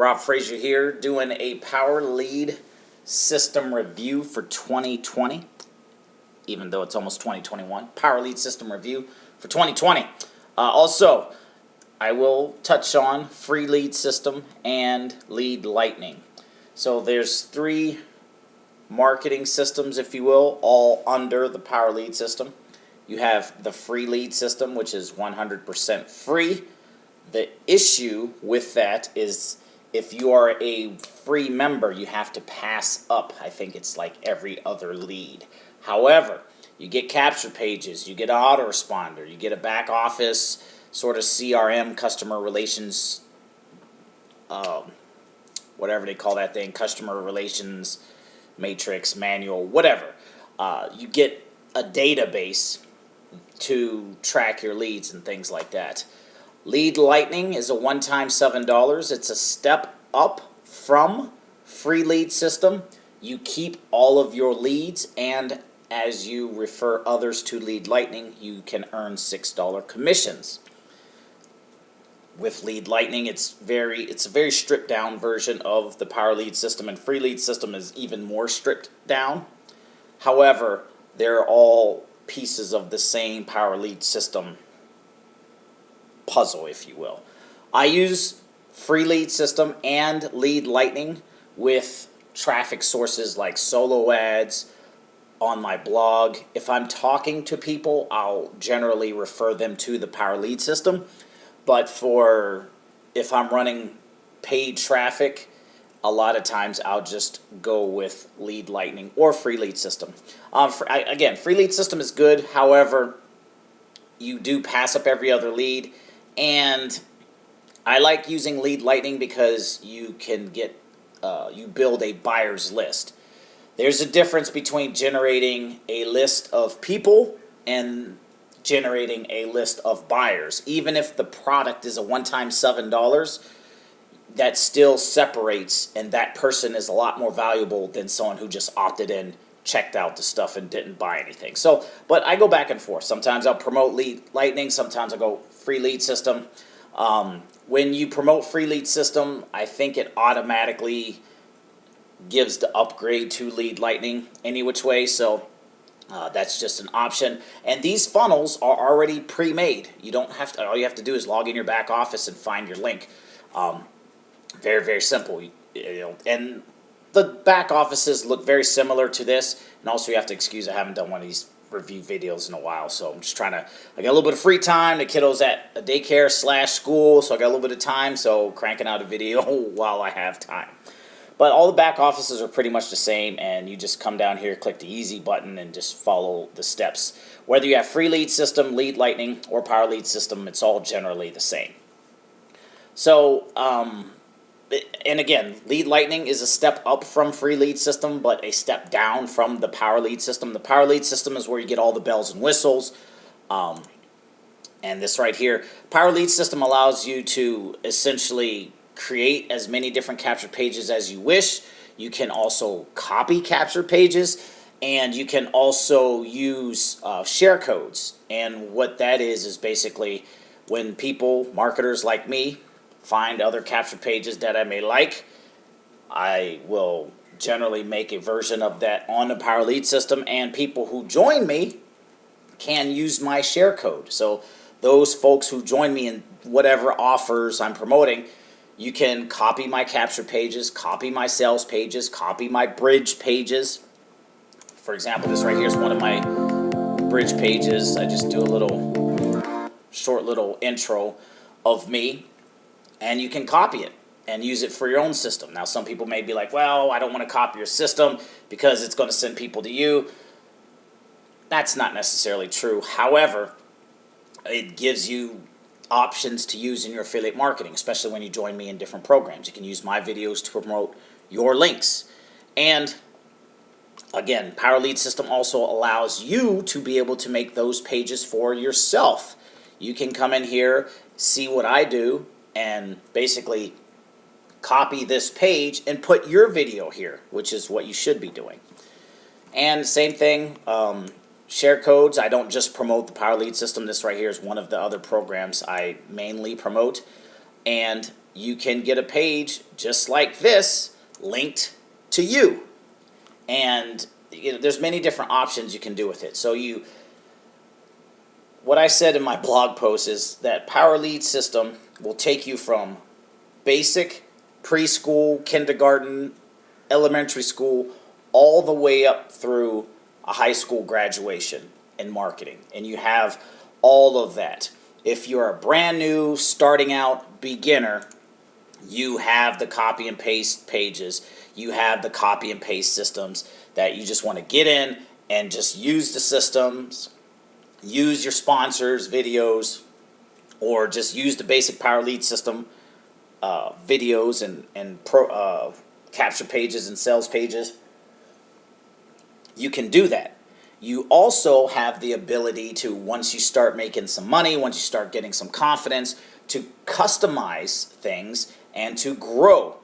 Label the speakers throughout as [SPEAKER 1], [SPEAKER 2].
[SPEAKER 1] Rob Frazier here, doing a Power Lead System review for 2020, even though it's almost 2021. Power Lead System review for 2020. Also, I will touch on free lead system and lead lightning. So there's three marketing systems, if you will, all under the Power Lead system. You have the free lead system, which is 100% free. The issue with that is if you are a free member, you have to pass up, I think it's like every other lead. However, you get capture pages, you get an autoresponder, you get a back office sort of CRM, customer relations, whatever they call that thing, customer relations matrix, manual, whatever. You get a database to track your leads and things like that. Lead Lightning is a one-time $7. It's a step up from free lead system. You keep all of your leads, and as you refer others to Lead Lightning, you can earn $6 commissions. With Lead Lightning, it's a very stripped down version of the Power Lead system, and free lead system is even more stripped down. However, they're all pieces of the same Power Lead system puzzle, if you will. I use free lead system and Lead Lightning with traffic sources like solo ads on my blog. If I'm talking to people, I'll generally refer them to the Power Lead system. But if I'm running paid traffic, a lot of times I'll just go with Lead Lightning or free lead system. Again, free lead system is good. However, you do pass up every other lead. And I like using Lead Lightning because you can get, you build a buyer's list. There's a difference between generating a list of people and generating a list of buyers. Even if the product is a one-time $7, that still separates, and that person is a lot more valuable than someone who just opted in, checked out the stuff, and didn't buy anything. So, but I go back and forth. Sometimes I'll promote Lead Lightning, sometimes I'll go free lead system. When you promote free lead system, I think it automatically gives the upgrade to Lead Lightning any which way, so that's just an option. And these funnels are already pre-made. You don't have to, all you have to do is log in your back office and find your link. Very, very simple. And the back offices look very similar to this. And also, you have to excuse, I haven't done one of these review videos in a while, so I'm just trying to, I got a little bit of free time. The kiddo's at a daycare / school, so I got a little bit of time, so cranking out a video while I have time. But all the back offices are pretty much the same, and you just come down here, click the easy button, and just follow the steps. Whether you have free lead system, Lead Lightning, or Power Lead system, it's all generally the same. So, and again, Lead Lightning is a step up from free lead system, but a step down from the Power Lead system. The Power Lead system is where you get all the bells and whistles. And this right here, Power Lead system allows you to essentially create as many different capture pages as you wish. You can also copy capture pages, and you can also use share codes. And what that is basically when people, marketers like me, find other capture pages that I may like, I will generally make a version of that on the Power Lead system, and people who join me can use my share code. So those folks who join me in whatever offers I'm promoting, you can copy my capture pages, copy my sales pages, copy my bridge pages. For example, this right here is one of my bridge pages. I just do a short little intro of me, and you can copy it and use it for your own system. Now, some people may be like, well, I don't want to copy your system because it's going to send people to you. That's not necessarily true. However, it gives you options to use in your affiliate marketing, especially when you join me in different programs. You can use my videos to promote your links. And again, Power Lead system also allows you to be able to make those pages for yourself. You can come in here, see what I do, and basically copy this page and put your video here, which is what you should be doing. And same thing, share codes. I don't just promote the Power Lead system. This right here is one of the other programs I mainly promote. And you can get a page just like this linked to you. And there's many different options you can do with it. So what I said in my blog post is that Power Lead system will take you from basic, preschool, kindergarten, elementary school, all the way up through a high school graduation in marketing. And you have all of that. If you're a brand new, starting out beginner, you have the copy and paste pages. You have the copy and paste systems that you just want to get in and just use the systems, use your sponsors' videos, or just use the basic Power Lead system videos and capture pages and sales pages. You can do that. You also have the ability to, once you start making some money, once you start getting some confidence, to customize things and to grow,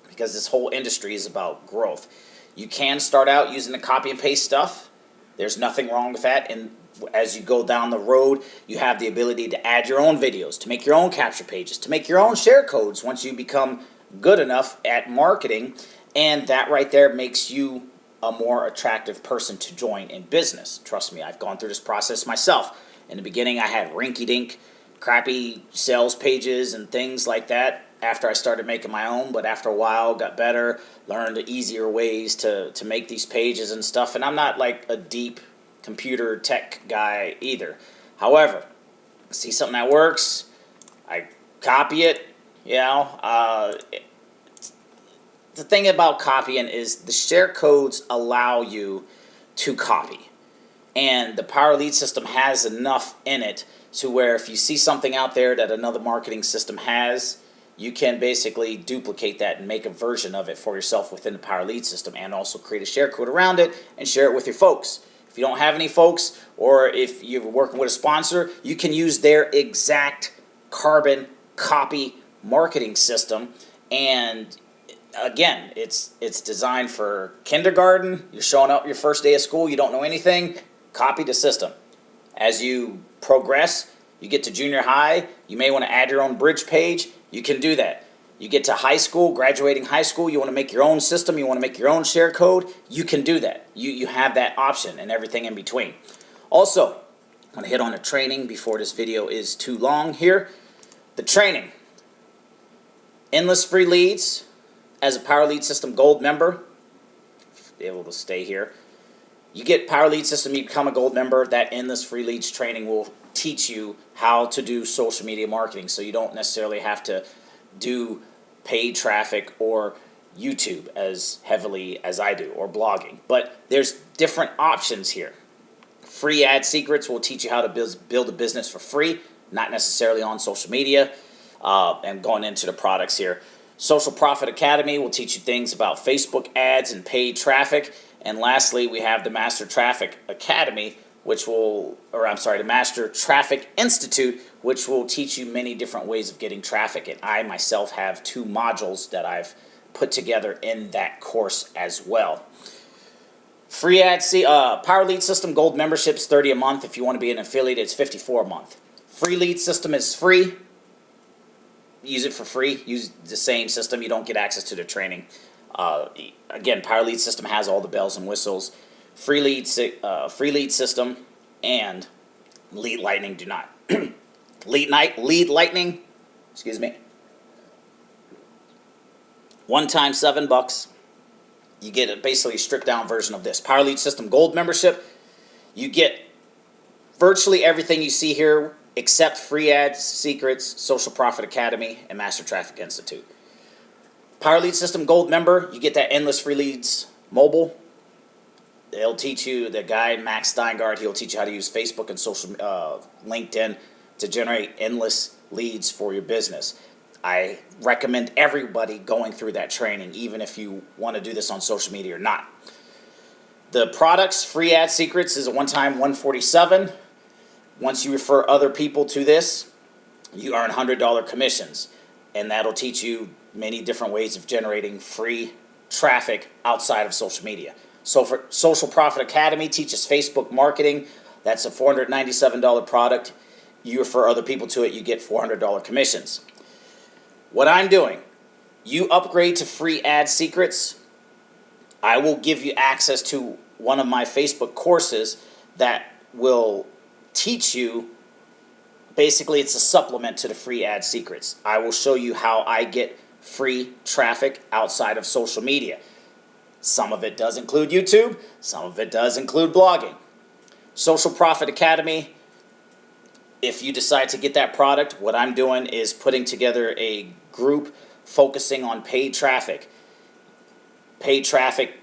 [SPEAKER 1] because this whole industry is about growth. You can start out using the copy and paste stuff. There's nothing wrong with that. And as you go down the road, you have the ability to add your own videos, to make your own capture pages, to make your own share codes once you become good enough at marketing. And that right there makes you a more attractive person to join in business. Trust me, I've gone through this process myself. In the beginning, I had rinky-dink, crappy sales pages and things like that after I started making my own, but after a while, got better, learned easier ways to make these pages and stuff. And I'm not like a deep computer tech guy either. However, see something that works, I copy it, the thing about copying is the share codes allow you to copy. And the Power Lead system has enough in it to where if you see something out there that another marketing system has, you can basically duplicate that and make a version of it for yourself within the Power Lead system, and also create a share code around it and share it with your folks. If you don't have any folks, or if you're working with a sponsor, you can use their exact carbon copy marketing system. And again, it's designed for kindergarten. You're showing up your first day of school, you don't know anything, copy the system. As you progress, you get to junior high, you may want to add your own bridge page. You can do that. You get to high school, graduating high school, you want to make your own system, you want to make your own share code, you can do that. You have that option and everything in between. Also, I'm going to hit on a training before this video is too long here. The training. Endless free leads. As a Power Lead System Gold member, be able to stay here. You get Power Lead System, you become a Gold member. That Endless Free Leads training will teach you how to do social media marketing, so you don't necessarily have to do paid traffic or YouTube as heavily as I do, or blogging. But there's different options here. Free Ad Secrets will teach you how to build a business for free, not necessarily on social media. And going into the products here. Social Profit Academy will teach you things about Facebook ads and paid traffic. And lastly, we have the Master Traffic Academy, the Master Traffic Institute, which will teach you many different ways of getting traffic. And I myself have 2 modules that I've put together in that course as well. Free Power Lead System Gold membership's $30 a month. If you want to be an affiliate, it's $54 a month. Free Lead System is free. Use it for free. Use the same system. You don't get access to the training. Again, Power Lead System has all the bells and whistles. Free Lead System and Lead Lightning do not. Lead Lightning, excuse me. One time $7. You get a basically stripped down version of this. Power Lead System Gold membership. You get virtually everything you see here except Free Ad Secrets, Social Profit Academy, and Master Traffic Institute. Power Lead System Gold member, you get that Endless Free Leads mobile. They'll teach you, the guy, Max Steingart, he'll teach you how to use Facebook and LinkedIn to generate endless leads for your business. I recommend everybody going through that training, even if you want to do this on social media or not. The products, Free Ad Secrets, is a one-time $147. Once you refer other people to this, you earn $100 commissions, and that'll teach you many different ways of generating free traffic outside of social media. So for Social Profit Academy teaches Facebook marketing. That's a $497 product. You refer other people to it, you get $400 commissions. what I'm doing, you upgrade to free ad secrets, I will give you access to one of my Facebook courses that will teach you. Basically, it's a supplement to the free ad secrets. I will show you how I get free traffic outside of social media. Some of it does include YouTube, some of it does include blogging. Social Profit Academy, if you decide to get that product, what I'm doing is putting together a group focusing on paid traffic. Paid traffic,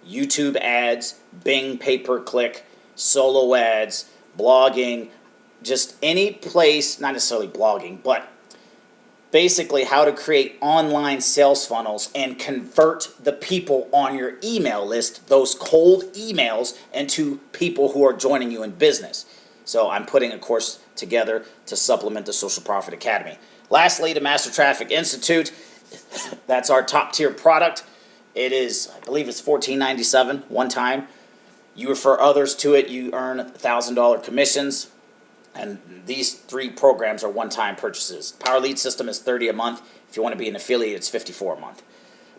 [SPEAKER 1] YouTube ads, Bing pay-per-click, solo ads, blogging, just any place, not necessarily blogging, but basically how to create online sales funnels and convert the people on your email list, those cold emails, into people who are joining you in business. So I'm putting a course together to supplement the Social Profit Academy. Lastly, the Master Traffic Institute. That's our top tier product. It is, I believe it's $14.97 one time. You refer others to it, you earn $1,000 commissions. And these 3 programs are one-time purchases. Power Lead System is $30 a month. If you want to be an affiliate, it's $54 a month.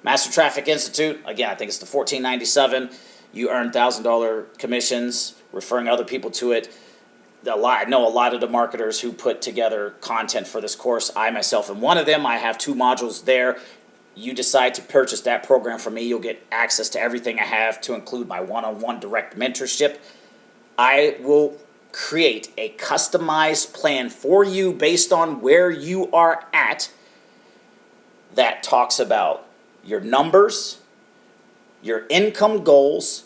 [SPEAKER 1] Master Traffic Institute, again, I think it's the $14.97. You earn $1,000 commissions, referring other people to it. I know a lot of the marketers who put together content for this course. I myself am one of them. I have 2 modules there. You decide to purchase that program from me, you'll get access to everything I have, to include my one-on-one direct mentorship. I will create a customized plan for you based on where you are at that talks about your numbers, your income goals,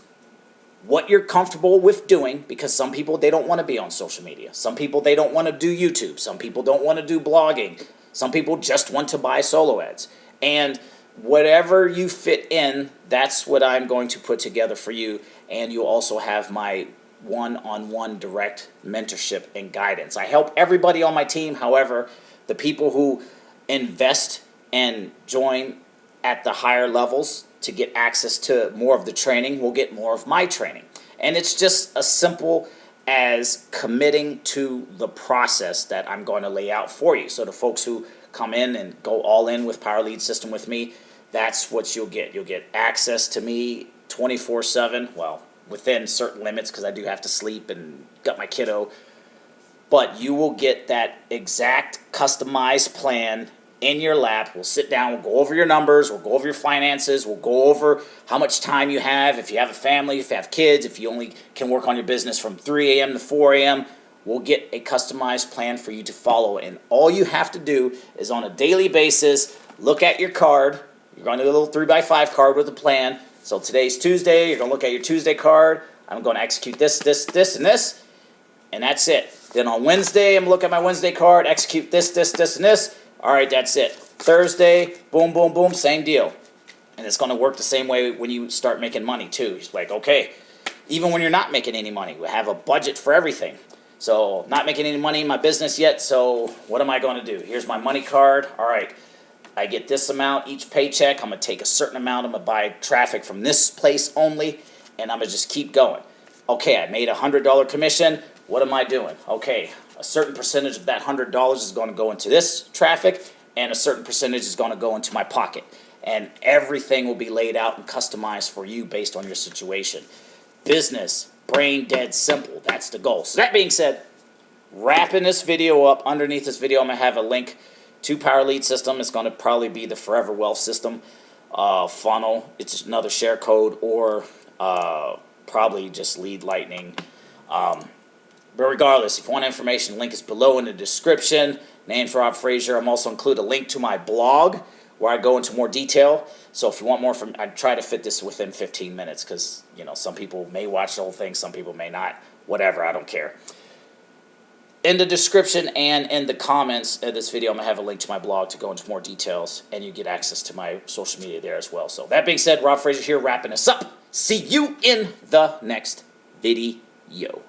[SPEAKER 1] what you're comfortable with doing, because some people, they don't want to be on social media. Some people, they don't want to do YouTube. Some people don't want to do blogging. Some people just want to buy solo ads. And whatever you fit in, that's what I'm going to put together for you. And you'll also have my one-on-one direct mentorship and guidance. I help everybody on my team. However, the people who invest and join at the higher levels to get access to more of the training will get more of my training. And it's just as simple as committing to the process that I'm going to lay out for you. So the folks who come in and go all in with Power Lead System with me, that's what you'll get. You'll get access to me 24/7, well, within certain limits, because I do have to sleep and got my kiddo. But you will get that exact customized plan in your lap. We'll sit down, we'll go over your numbers, we'll go over your finances, we'll go over how much time you have, if you have a family, if you have kids, if you only can work on your business from 3 a.m. to 4 a.m., we'll get a customized plan for you to follow. And all you have to do is on a daily basis, look at your card. You're going to do a little 3x5 card with a plan. So today's Tuesday, you're going to look at your Tuesday card. I'm going to execute this, this, this, and this, and that's it. Then on Wednesday, I'm going to look at my Wednesday card, execute this, this, this, and this. All right, that's it. Thursday, boom, boom, boom, same deal. And it's going to work the same way when you start making money too. It's like, okay, even when you're not making any money, we have a budget for everything. So not making any money in my business yet, so what am I going to do? Here's my money card. All right. I get this amount each paycheck. I'm going to take a certain amount. I'm going to buy traffic from this place only, and I'm going to just keep going. Okay, I made a $100 commission. What am I doing? Okay, a certain percentage of that $100 is going to go into this traffic, and a certain percentage is going to go into my pocket. And everything will be laid out and customized for you based on your situation. Business, brain dead simple. That's the goal. So that being said, wrapping this video up, underneath this video, I'm going to have a link to Power Lead System. It's going to probably be the Forever Wealth System funnel. It's another share code, or probably just Lead Lightning. But regardless, if you want information, link is below in the description. Name's Rob Frazier. I'm also include a link to my blog where I go into more detail. So if you want more from, I try to fit this within 15 minutes because, you know, some people may watch the whole thing, some people may not. Whatever, I don't care. In the description and in the comments of this video, I'm going to have a link to my blog to go into more details, and you get access to my social media there as well. So that being said, Rob Frazier here, wrapping us up. See you in the next video.